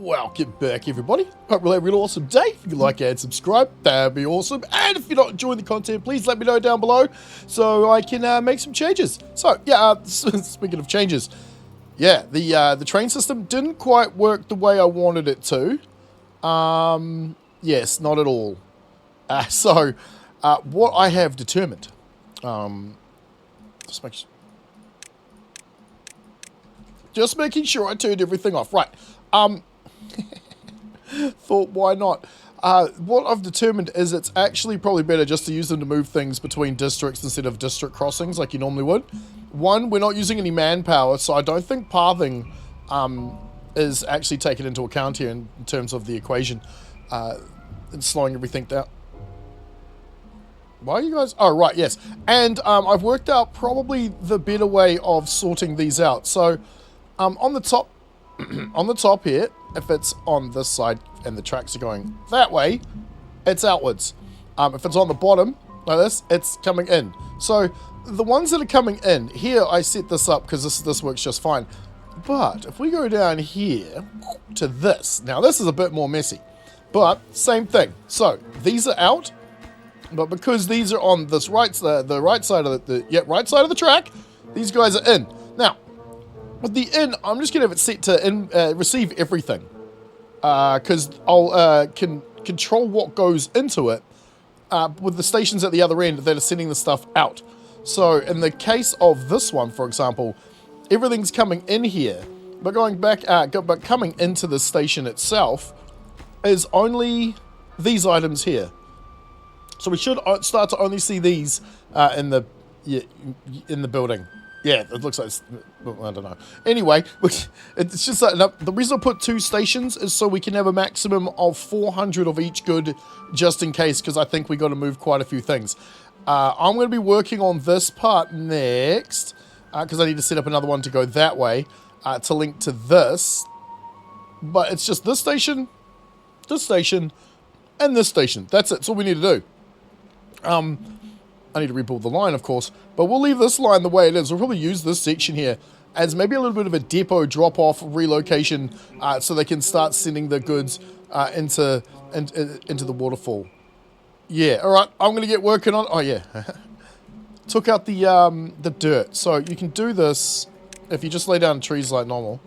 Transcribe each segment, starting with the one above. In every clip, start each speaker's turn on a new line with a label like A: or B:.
A: Welcome back, everybody. Hope you're having a really awesome day. If you like and subscribe, that'd be awesome. And if you're not enjoying the content, please let me know down below so I can make some changes. So, yeah, speaking of changes, yeah, the train system didn't quite work the way I wanted it to. Yes, not at all. So, what I have determined, just making sure I turned everything off. Right. Thought, why not? What I've determined is it's actually probably better just to use them to move things between districts instead of district crossings like you normally would. One, we're not using any manpower, so I don't think pathing is actually taken into account here in terms of the equation and slowing everything down. Why are you guys? Oh, right, yes. And I've worked out probably the better way of sorting these out. So on the top, on the top here, if it's on this side and the tracks are going that way, it's outwards. If it's on the bottom like this, it's coming in. So the ones that are coming in here, I set this up because this works just fine. But if we go down here to this, now this is a bit more messy, but same thing. So these are out, but because these are on this the right side of the right side of the track, these guys are in. Now with the in, I'm just gonna have it set to receive everything, because I'll can control what goes into it with the stations at the other end that are sending the stuff out. So in the case of this one, for example, everything's coming in here, but going back, but coming into the station itself is only these items here. So we should start to only see these in the building. Yeah, it looks like it's, I don't know. Anyway, it's just that the reason I put 2 stations is so we can have a maximum of 400 of each good, just in case, because I think we got to move quite a few things. I'm going to be working on this part next, because I need to set up another one to go that way, to link to this. But it's just this station, and this station. That's it. That's all we need to do. I need to rebuild the line, of course, but we'll leave this line the way it is. We'll probably use this section here as maybe a little bit of a depot drop-off relocation, so they can start sending the goods into the waterfall. Yeah, all right. I'm gonna get working on. Oh yeah, took out the dirt, so you can do this if you just lay down trees like normal.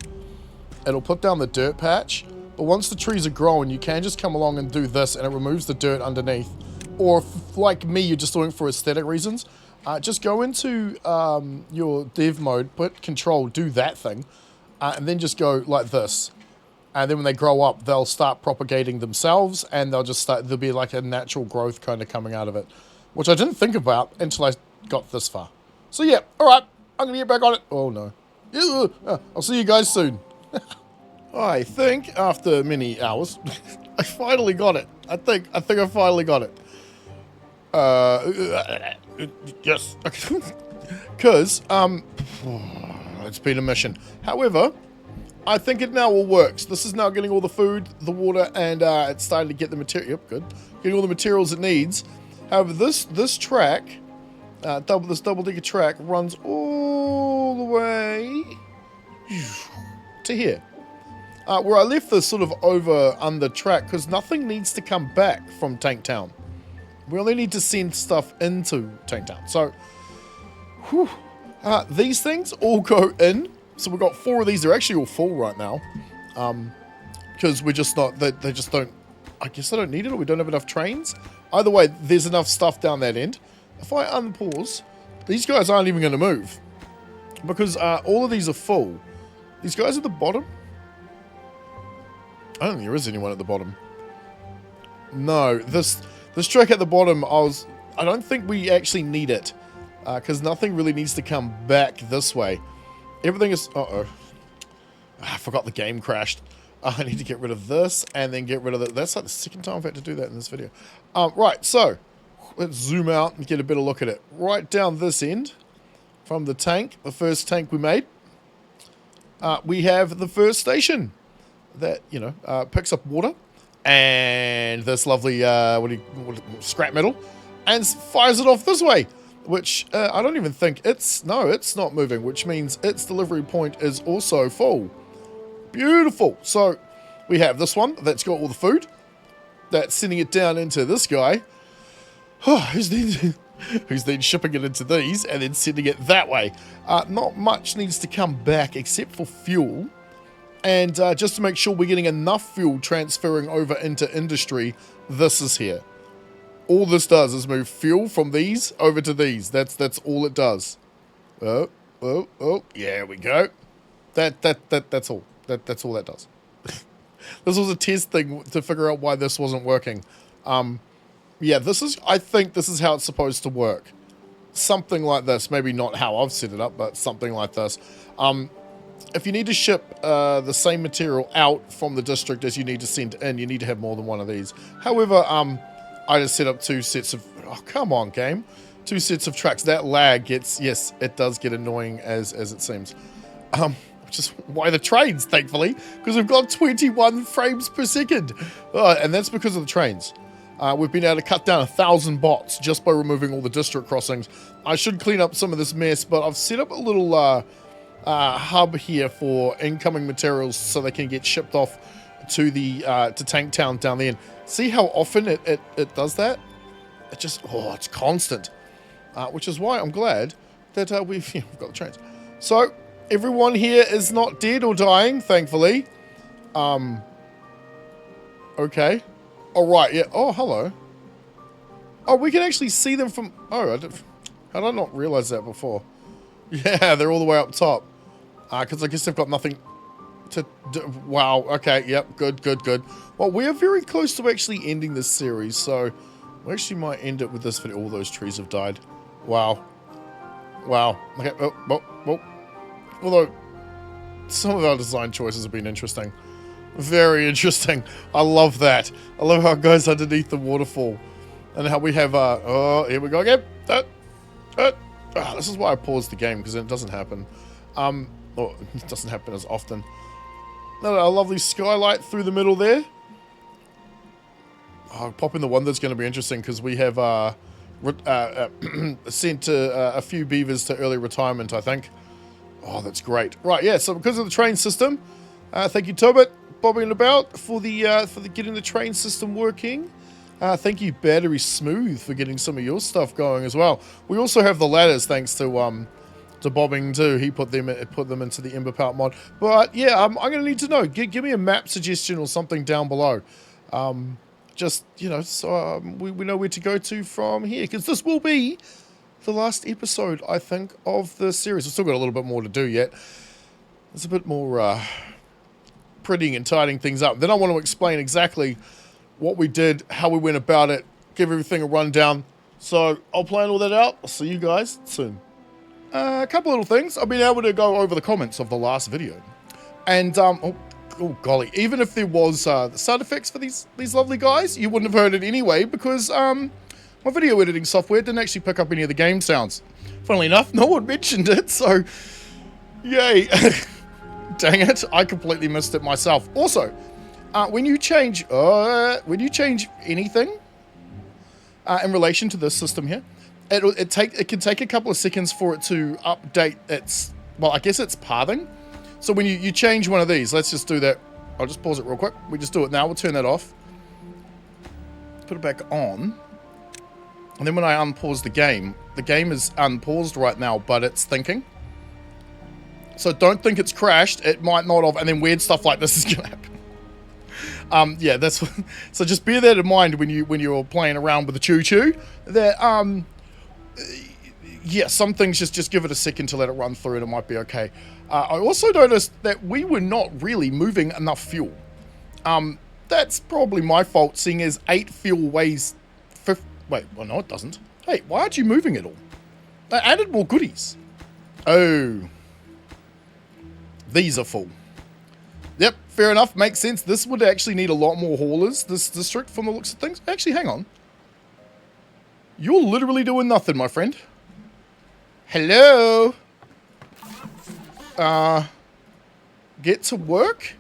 A: It'll put down the dirt patch, but once the trees are growing, you can just come along and do this, and it removes the dirt underneath. Or if, like me, you're just doing it for aesthetic reasons, just go into your dev mode, put control, do that thing, and then just go like this. And then when they grow up, they'll start propagating themselves, and there'll be like a natural growth kind of coming out of it, which I didn't think about until I got this far. So yeah, all right, I'm gonna get back on it. Oh no, I'll see you guys soon. I think after many hours, I finally got it. I think I finally got it. Yes, because it's been a mission. However, I think it now all works. This is now getting all the food, the water, and it's starting to get the material. Yep, good. Getting all the materials it needs. However, this track, this double-digger track, runs all the way to here, where I left this sort of under track because nothing needs to come back from Tank Town. We only need to send stuff into Tank Town. So, whew, these things all go in. So we've got 4 of these. They're actually all full right now. Because we're just not, they just don't, I guess they don't need it, or we don't have enough trains. Either way, there's enough stuff down that end. If I unpause, these guys aren't even going to move. Because all of these are full. These guys at the bottom, I don't think there is anyone at the bottom. No, this track at the bottom, I don't think we actually need it, because nothing really needs to come back this way. Everything is, I forgot the game crashed. I need to get rid of this and then get rid of that. That's like the second time I've had to do that in this video. Right, so let's zoom out and get a better look at it. Right down this end from the tank, the first tank we made, we have the first station that, picks up water and this lovely scrap metal and fires it off this way, which I don't even think it's not moving, which means its delivery point is also full. Beautiful. So We have this one that's got all the food. That's sending it down into this guy. Who's then shipping it into these and then sending it that way. Not much needs to come back except for fuel. And just to make sure we're getting enough fuel transferring over into industry, this is here. All this does is move fuel from these over to these. That's all it does. Oh, yeah, we go. That's all. That's all that does. This was a test thing to figure out why this wasn't working. Yeah, I think this is how it's supposed to work. Something like this. Maybe not how I've set it up, but something like this. If you need to ship the same material out from the district as you need to send in, you need to have more than one of these. However, I just set up 2 sets of... Oh, come on, game. 2 sets of tracks. That lag gets... Yes, it does get annoying as it seems. Which is why the trains, thankfully, because we've got 21 frames per second. And that's because of the trains. We've been able to cut down 1,000 bots just by removing all the district crossings. I should clean up some of this mess, but I've set up a little hub here for incoming materials so they can get shipped off to the to Tank Town down the end. See how often it does that? It just, it's constant. Which is why I'm glad that we've got the trains. So everyone here is not dead or dying, thankfully. Okay. All right, yeah. Oh, hello. Oh, we can actually see them from... Oh, how did I not realize that before? Yeah, they're all the way up top. Because I guess they've got nothing to do. Wow, okay, yep, good. Well, we are very close to actually ending this series, so we actually might end it with this video. All those trees have died. Wow. Okay, oh. Although, some of our design choices have been interesting. Very interesting. I love that. I love how it goes underneath the waterfall. And how we have, oh, here we go again. This is why I paused the game, because it doesn't happen. It doesn't happen as often. A lovely skylight through the middle there. Oh, pop in the one that's going to be interesting, because we have sent a few beavers to early retirement, I think. Oh, that's great. Right, yeah, so because of the train system, thank you, Tobit, bobbing about for the getting the train system working. Thank you, Battery Smooth, for getting some of your stuff going as well. We also have the ladders, thanks to Bobbing too. He put them into the Emberpelt mod. But yeah, I'm going to need to know. Give me a map suggestion or something down below. Just, so we know where to go to from here, because this will be the last episode, I think, of the series. We've still got a little bit more to do yet. There's a bit more prettying and tidying things up. Then I want to explain exactly what we did, how we went about it, give everything a rundown. So I'll plan all that out. I'll see you guys soon. A couple little things. I've been able to go over the comments of the last video. And, oh golly, even if there was the sound effects for these lovely guys, you wouldn't have heard it anyway, because my video editing software didn't actually pick up any of the game sounds. Funnily enough, no one mentioned it, so yay. Dang it, I completely missed it myself. Also, when you change anything in relation to this system here, it can take a couple of seconds for it to update its, well, I guess it's pathing. So when you change one of these, let's just do that. I'll just pause it real quick. We just do it now. We'll turn that off. Put it back on. And then when I unpause the game is unpaused right now, but it's thinking. So don't think it's crashed. It might not have, and then weird stuff like this is going to happen. Yeah, that's so just bear that in mind when you're playing around with the Choo that yeah, some things just give it a second to let it run through and it might be okay. I also noticed that we were not really moving enough fuel. That's probably my fault, seeing as 8 fuel weighs wait, well no it doesn't. Hey, why aren't you moving it all? They added more goodies. Oh, these are full. Yep, fair enough, makes sense. This would actually need a lot more haulers, this district, from the looks of things. Actually, hang on. You're literally doing nothing, my friend. Hello? Get to work?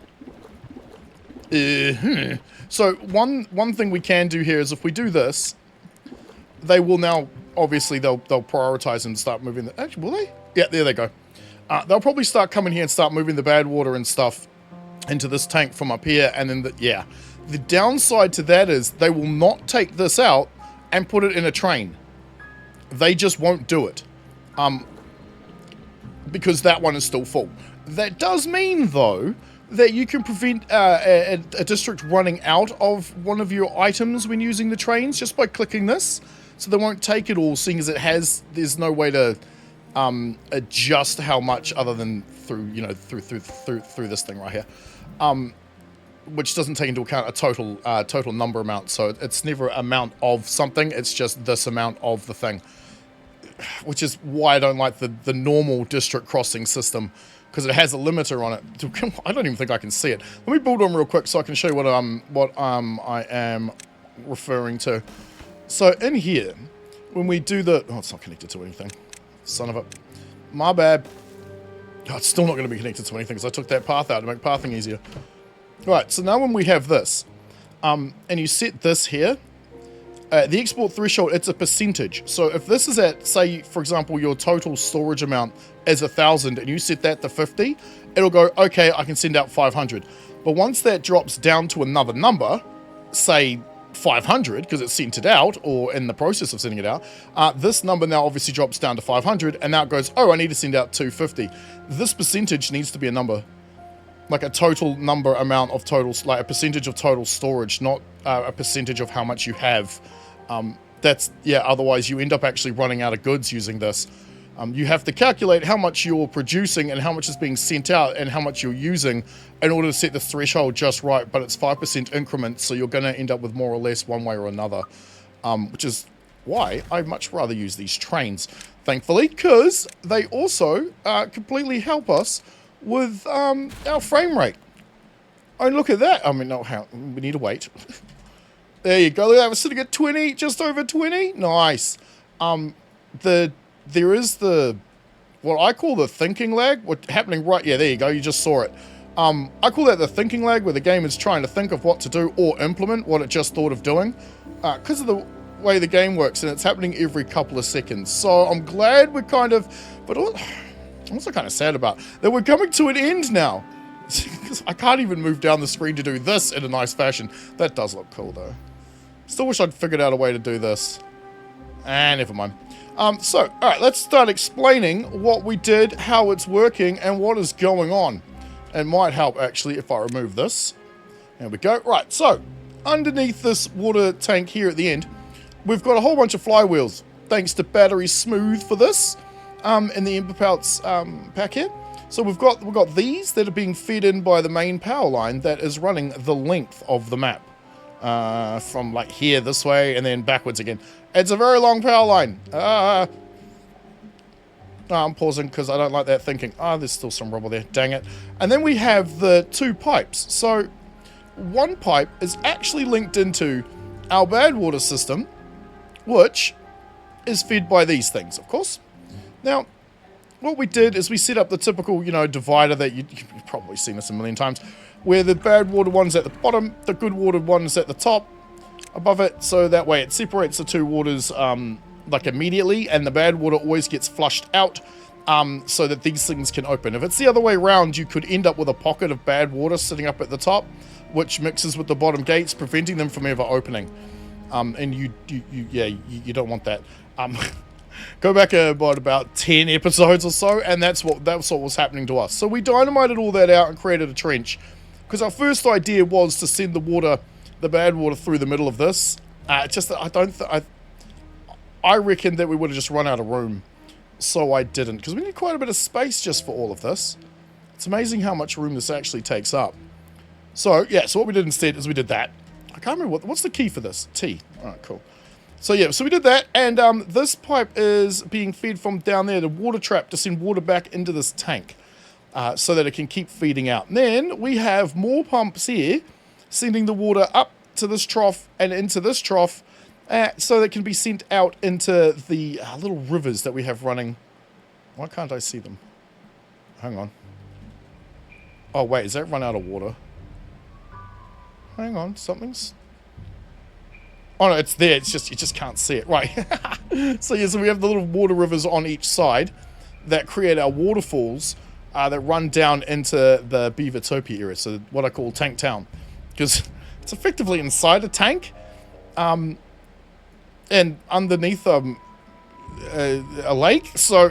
A: So, one thing we can do here is if we do this, they will now, obviously, they'll prioritize and start moving the... Actually, will they? Yeah, there they go. They'll probably start coming here and start moving the bad water and stuff into this tank from up here, and then the downside to that is they will not take this out and put it in a train. They just won't do it, because that one is still full. That does mean, though, that you can prevent a district running out of one of your items when using the trains just by clicking this. So they won't take it all, seeing as there's no way to adjust how much other than through this thing right here, which doesn't take into account a total number amount. So it's never amount of something, it's just this amount of the thing, which is why I don't like the normal district crossing system, because it has a limiter on it. I don't even think I can see it. Let me build one real quick so I can show you what I am referring to. So in here, when we do it's not connected to anything. Son of a, my bad. Oh, it's still not going to be connected to anything because I took that path out to make pathing easier. Right, so now when we have this, and you set this here, the export threshold, it's a percentage. So if this is at, say, for example, your total storage amount is 1,000 and you set that to 50, it'll go, okay, I can send out 500. But once that drops down to another number, say 500, because it's sent it out or in the process of sending it out, this number now obviously drops down to 500, and now it goes, oh, I need to send out 250. This percentage needs to be a number, like a total number amount of total, like a percentage of total storage, not a percentage of how much you have. Otherwise you end up actually running out of goods using this. You have to calculate how much you're producing and how much is being sent out and how much you're using in order to set the threshold just right, but it's 5% increments, so you're going to end up with more or less one way or another, which is why I much rather use these trains, thankfully, because they also completely help us with our frame rate. Oh, look at that. I mean, no, we need to wait. There you go. Look at that. We're sitting at 20, just over 20. Nice. There is what I call the thinking lag. What's happening right? Yeah, there you go. You just saw it. I call that the thinking lag, where the game is trying to think of what to do or implement what it just thought of doing, because of the way the game works, and it's happening every couple of seconds. So I'm glad we're kind of, but I'm also kind of sad about that we're coming to an end now, because I can't even move down the screen to do this in a nice fashion. That does look cool though. Still wish I'd figured out a way to do this. Never mind. So, all right, let's start explaining what we did, how it's working, and what is going on. It might help, actually, if I remove this. There we go. Right, so, underneath this water tank here at the end, we've got a whole bunch of flywheels, thanks to Battery Smooth for this, in the Emberpelts pack here. So we've got these that are being fed in by the main power line that is running the length of the map. From like here this way and then backwards again. It's a very long power line. I'm pausing because I don't like that thinking. There's still some rubble there. Dang it. And then we have the two pipes. So one pipe is actually linked into our bad water system, which is fed by these things, of course. Now, what we did is we set up the typical, divider that you've probably seen this a million times, where the bad water one's at the bottom, the good water one's at the top, above it, so that way it separates the two waters like immediately, and the bad water always gets flushed out, so that these things can open. If it's the other way around, you could end up with a pocket of bad water sitting up at the top, which mixes with the bottom gates, preventing them from ever opening. And you don't want that. Go back about 10 episodes or so, and that's what was happening to us. So we dynamited all that out and created a trench, because our first idea was to send the bad water through the middle of this. Just that I reckon that we would have just run out of room, so I didn't, because we need quite a bit of space just for all of this. It's amazing how much room this actually takes up. So yeah, so what we did instead is we did that. I can't remember what's the key for this. T. All right, cool. So yeah, so we did that, and this pipe is being fed from down there, the water trap, to send water back into this tank, so that it can keep feeding out. And then we have more pumps here, sending the water up to this trough and into this trough, so that it can be sent out into the little rivers that we have running. Why can't I see them? Hang on. Oh wait, is that run out of water? Hang on, something's... Oh no, it's there, it's just, you just can't see it. Right. So yeah, so we have the little water rivers on each side that create our waterfalls, that run down into the Beavertopia area, so what I call Tank Town, because it's effectively inside a tank, and underneath a lake. So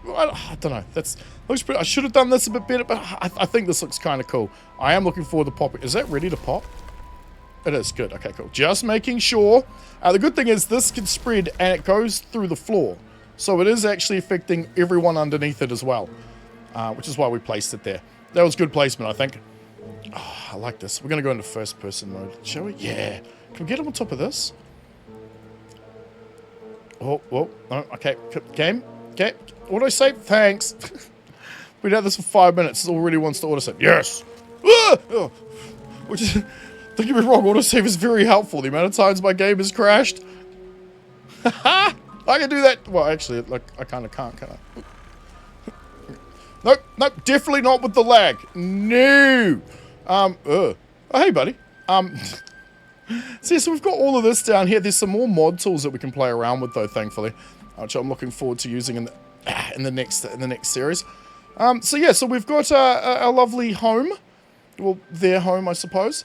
A: I don't know. Looks pretty. I should have done this a bit better, but I think this looks kind of cool. I am looking forward to popping. Is that ready to pop? It is. Good. Okay, cool. Just making sure. The good thing is this can spread and it goes through the floor. So it is actually affecting everyone underneath it as well. Which is why we placed it there. That was good placement, I think. Oh, I like this. We're going to go into first person mode. Shall we? Yeah. Can we get on top of this? Oh, whoa. No, okay. Game. Okay. Autosave. Thanks. We've had this for 5 minutes. It already wants to autosave. Yes. Oh. Which is... Don't get me wrong, autosave is very helpful. The amount of times my game has crashed. I can do that. Well, actually, like, I kind of can't, can I? Nope, nope, definitely not with the lag. No. Oh, hey, buddy. So we've got all of this down here. There's some more mod tools that we can play around with, though, thankfully, which I'm looking forward to using in the next series. So yeah, so we've got our lovely home. Well, their home, I suppose.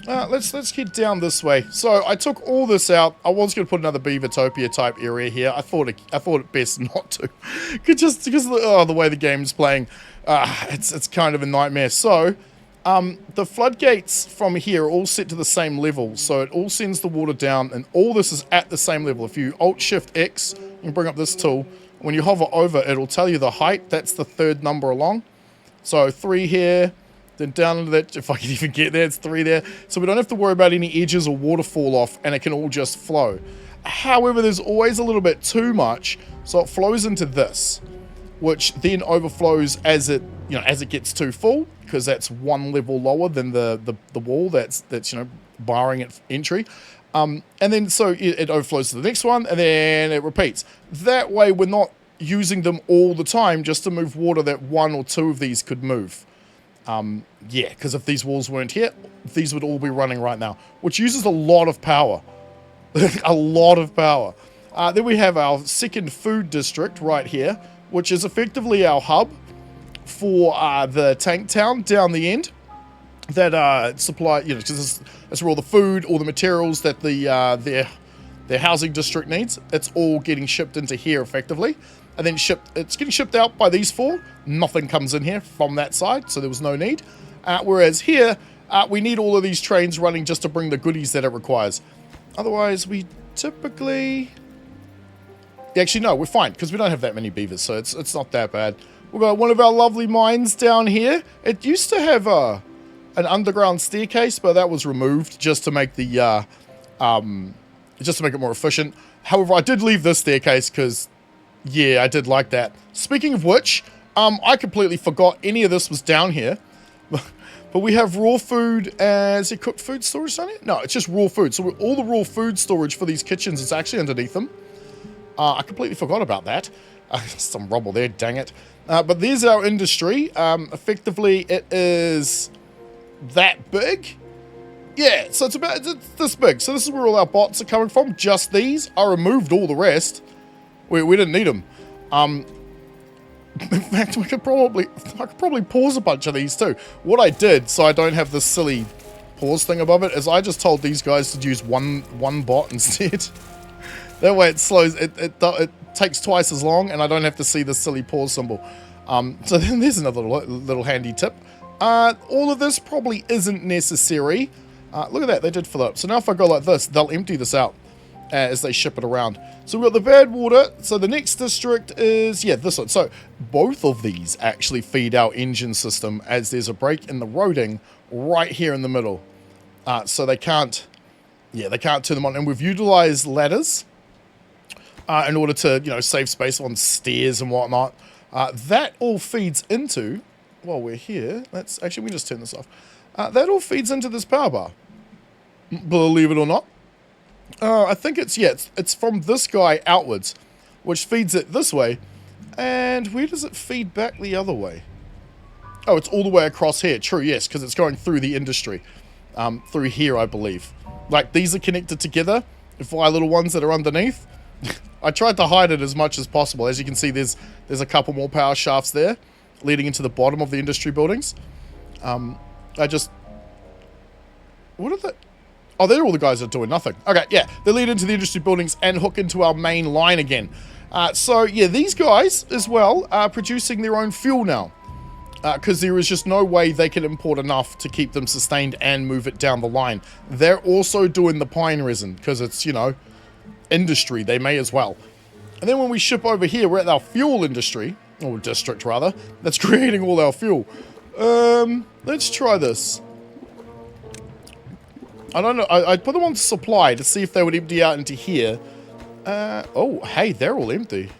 A: Let's head down this way. So I took all this out. I was going to put another Beavertopia type area here. I thought it best not to, just because of the way the game's playing. It's kind of a nightmare. So the floodgates from here are all set to the same level. So it all sends the water down, and all this is at the same level. If you Alt-Shift-X, you can bring up this tool. When you hover over, it'll tell you the height. That's the third number along. So 3 here. Then down into that, if I can even get there, it's 3 there. So we don't have to worry about any edges or waterfall off, and it can all just flow. However, there's always a little bit too much, so it flows into this, which then overflows as it gets too full, because that's one level lower than the wall that's barring it entry. And then so it overflows to the next one, and then it repeats. That way, we're not using them all the time just to move water that 1 or 2 of these could move. Yeah, because if these walls weren't here, these would all be running right now, which uses a lot of power. A lot of power. Then we have our second food district right here, which is effectively our hub for the tank town down the end. That supply, because that's where all the food, all the materials that their housing district needs, it's all getting shipped into here effectively. And then it's getting shipped out by these 4. Nothing comes in here from that side, so there was no need. Whereas here, we need all of these trains running just to bring the goodies that it requires. Otherwise, we typically... Actually, no, we're fine, because we don't have that many beavers, so it's not that bad. We've got one of our lovely mines down here. It used to have an underground staircase, but that was removed just to make the just to make it more efficient. However, I did leave this staircase because... Yeah, I did like that. Speaking of which, I completely forgot any of this was down here. But we have raw food. Is it cooked food storage down here? No, it's just raw food. So all the raw food storage for these kitchens is actually underneath them. I completely forgot about that. Some rubble there, dang it. But there's our industry. Effectively, it is that big. Yeah, so it's this big. So this is where all our bots are coming from. Just these. I removed all the rest. We didn't need them. In fact, I could probably pause a bunch of these too. What I did, so I don't have this silly pause thing above it, is I just told these guys to use one bot instead. That way it slows. It takes twice as long, and I don't have to see the silly pause symbol. So then there's another little handy tip. All of this probably isn't necessary. Look at that, they did fill up. So now if I go like this, they'll empty this out as they ship it around. So we've got the bad water. So the next district is, yeah, this one. So both of these actually feed our engine system, as there's a break in the roading right here in the middle. So they can't turn them on. And we've utilized ladders in order to, save space on stairs and whatnot. That all feeds into, while we're here, let's actually, we just turn this off. That all feeds into this power bar. Believe it or not. I think it's from this guy outwards, which feeds it this way. And where does it feed back the other way? Oh, it's all the way across here. True, yes, because it's going through the industry. Through here, I believe. Like, these are connected together via little ones that are underneath. I tried to hide it as much as possible. As you can see, there's a couple more power shafts there. leading into the bottom of the industry buildings. What are they? Oh, they're all the guys that are doing nothing. Okay, yeah, they lead into the industry buildings and hook into our main line again. So yeah, these guys as well are producing their own fuel now, because there is just no way they can import enough to keep them sustained and move it down the line. They're also doing the pine resin because it's, you know, industry. They may as well. And then when we ship over here, we're at our fuel industry, or district rather, that's creating all our fuel. Let's try this. I don't know. I put them on supply to see if they would empty out into here. Oh, hey, they're all empty.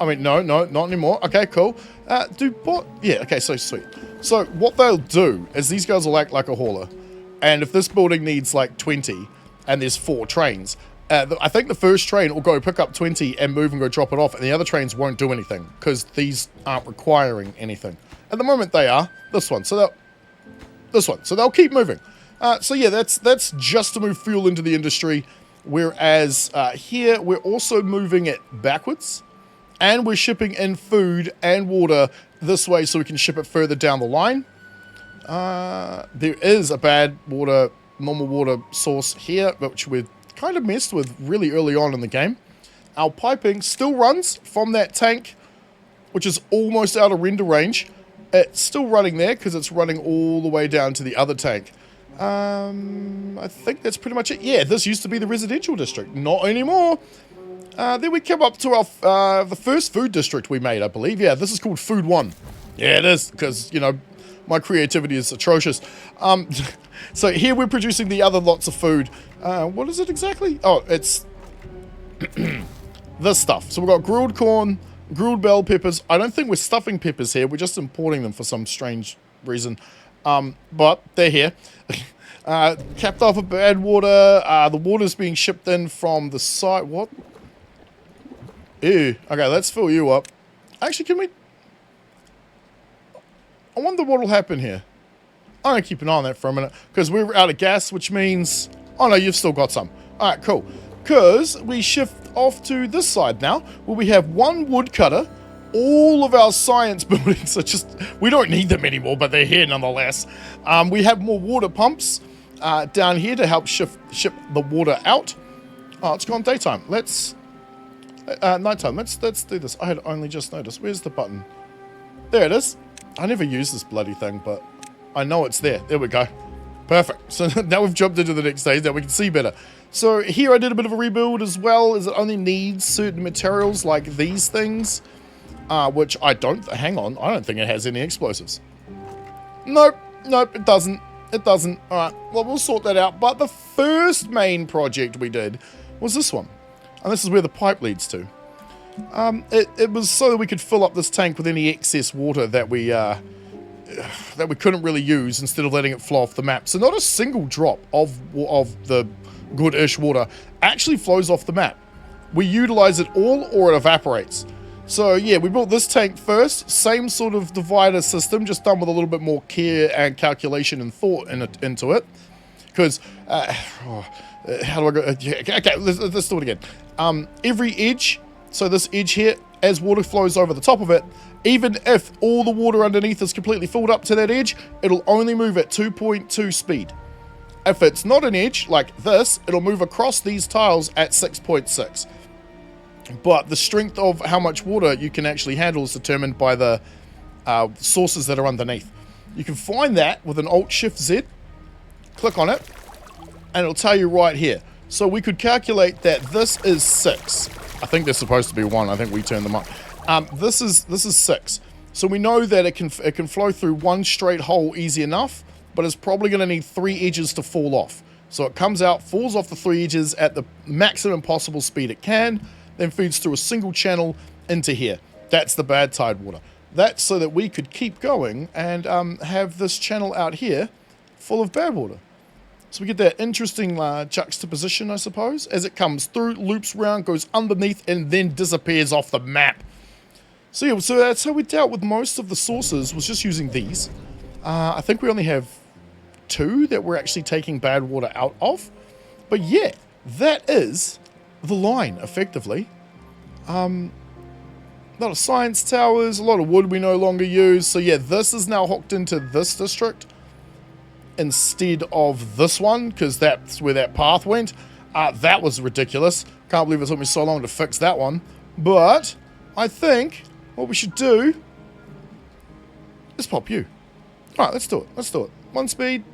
A: I mean, no, not anymore. Okay, cool. Yeah, okay, so sweet. So what they'll do is these guys will act like a hauler. And if this building needs like 20 and there's 4 trains, I think the first train will go pick up 20 and move and go drop it off, and the other trains won't do anything because these aren't requiring anything. At the moment they are. This one. So they'll keep moving. So yeah, that's just to move fuel into the industry. Whereas here we're also moving it backwards, and we're shipping in food and water this way so we can ship it further down the line. There is a bad normal water source here, which we've kind of messed with really early on in the game. Our piping still runs from that tank, which is almost out of render range. It's still running there because it's running all the way down to the other tank. I think that's pretty much it. Yeah, this used to be the residential district. Not anymore. Then we come up to our the first food district we made, I believe. Yeah, this is called Food 1. Yeah, it is, because, you know, my creativity is atrocious. So here we're producing the other lots of food. What is it exactly? Oh, it's this stuff. So we've got grilled corn, grilled bell peppers. I don't think we're stuffing peppers here. We're just importing them for some strange reason. But they're here. Capped off of bad water. The water's being shipped in from the site. What? Ew. Okay, let's fill you up. Actually, can we... I wonder what will happen here. I'm going to keep an eye on that for a minute, because we're out of gas, which means... Oh, no, you've still got some. Alright, cool. Because we shift off to this side now, where we have one woodcutter. All of our science buildings are just... We don't need them anymore, but they're here nonetheless. We have more water pumps down here to help ship the water out. Oh, it's gone daytime. Let's... nighttime. Let's do this. I had only just noticed. Where's the button? There it is. I never use this bloody thing, but I know it's there. There we go. Perfect. So now we've jumped into the next stage. Now we can see better. So here I did a bit of a rebuild as well, as it only needs certain materials like these things, which I don't... Hang on. I don't think it has any explosives. Nope. Nope, it doesn't. It doesn't. Alright. Well, we'll sort that out. But the first main project we did was this one. And this is where the pipe leads to. It was so that we could fill up this tank with any excess water that we couldn't really use, instead of letting it flow off the map. So not a single drop of the good-ish water actually flows off the map. We utilize it all, or it evaporates. So yeah, we built this tank first. Same sort of divider system, just done with a little bit more care and calculation and thought into it. Because, how do I go? Okay, let's do it again. Every edge, so this edge here, as water flows over the top of it, even if all the water underneath is completely filled up to that edge, it'll only move at 2.2 speed. If it's not an edge, like this, it'll move across these tiles at 6.6. But the strength of how much water you can actually handle is determined by the sources that are underneath. You can find that with an Alt-Shift-Z, click on it, and it'll tell you right here. So we could calculate that this is 6. I think they're supposed to be 1. I think we turned them up. This is 6. So we know that it can flow through one straight hole easy enough, but it's probably going to need 3 edges to fall off. So it comes out, falls off the 3 edges at the maximum possible speed it can, then feeds through a single channel into here. That's the bad tide water. That's so that we could keep going and have this channel out here full of bad water. So we get that interesting juxtaposition, I suppose, as it comes through, loops around, goes underneath, and then disappears off the map. So yeah, so that's how we dealt with most of the sources, was just using these. I think we only have 2 that we're actually taking bad water out of. But yeah, that is the line, effectively. A lot of science towers, a lot of wood we no longer use. So yeah, this is now hooked into this district instead of this one, because that's where that path went. That was ridiculous. Can't believe it took me so long to fix that one. But I think what we should do is pop you. Alright, let's do it. Let's do it. 1 speed.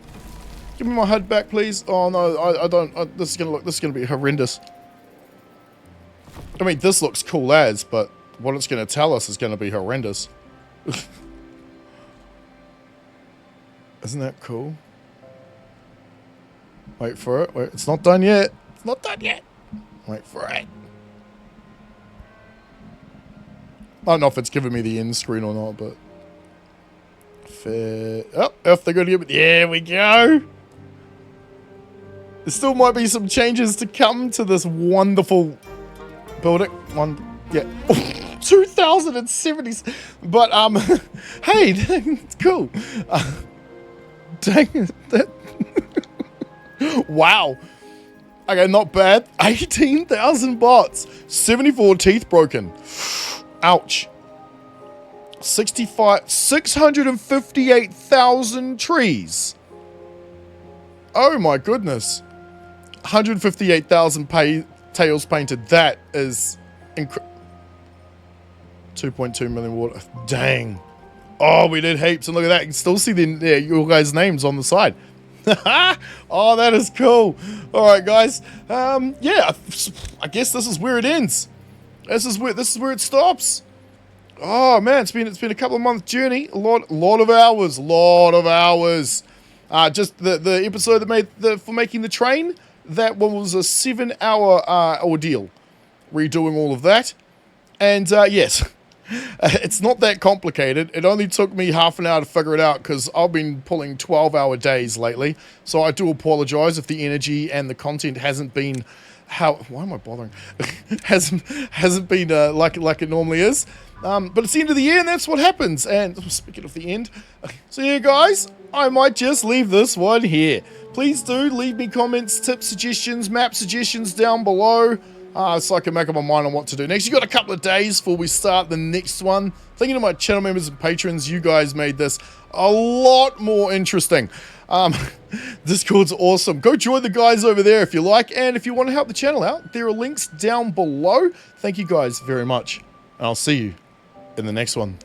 A: Give me my HUD back, please. Oh no, I don't. This is gonna be horrendous. I mean, this looks cool as, but what it's gonna tell us is gonna be horrendous. Isn't that cool? Wait for it. Wait, it's not done yet. It's not done yet. Wait for it. I don't know if it's giving me the end screen or not, but fair. Oh, if they're gonna give me, there we go. There still might be some changes to come to this wonderful building. Yeah, 2070s. But hey, it's cool. Dang that. Wow. Okay, not bad. 18,000 bots. 74 teeth broken. Ouch. 658,000 trees. Oh my goodness. 158,000 tails painted. That is 2.2 million water. Dang. Oh, we did heaps. And look at that. You can still see your guys' names on the side. Oh, that is cool. All right, guys. Yeah, I guess this is where it ends. This is where it stops. Oh man, it's been a couple of month journey. A lot of hours. Just the episode that made for making the train. That one was a 7-hour ordeal. Redoing all of that, and yes. It's not that complicated. It only took me half an hour to figure it out because I've been pulling 12-hour days lately. So I do apologize if the energy and the content hasn't been why am I bothering? hasn't been like it normally is. But it's the end of the year and that's what happens. And speaking of the end, so yeah, guys, I might just leave this one here. Please do leave me comments, tips, suggestions, map suggestions down below. So I can make up my mind on what to do next. You got a couple of days before we start the next one. Thank you to my channel members and patrons. You guys made this a lot more interesting. Discord's awesome. Go join the guys over there if you like. And if you want to help the channel out, there are links down below. Thank you guys very much. And I'll see you in the next one.